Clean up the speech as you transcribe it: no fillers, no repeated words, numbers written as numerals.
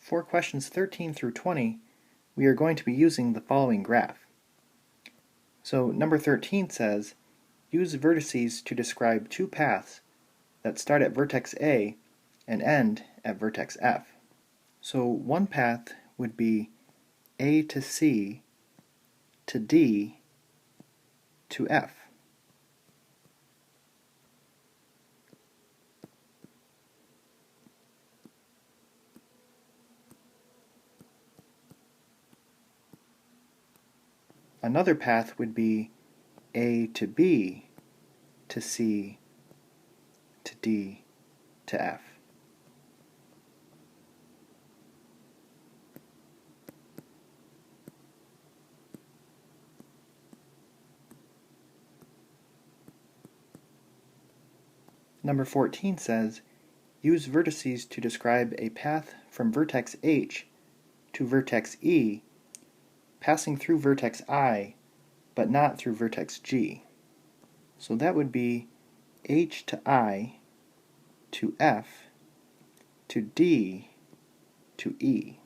For questions 13 through 20, we are going to be using the following graph. So number 13 says, use vertices to describe two paths that start at vertex A and end at vertex F. So one path would be A to C to D to F. Another path would be A to B to C to D to F. Number 14 says, use vertices to describe a path from vertex H to vertex E, passing through vertex I, but not through vertex G. So that would be H to I to F to D to E.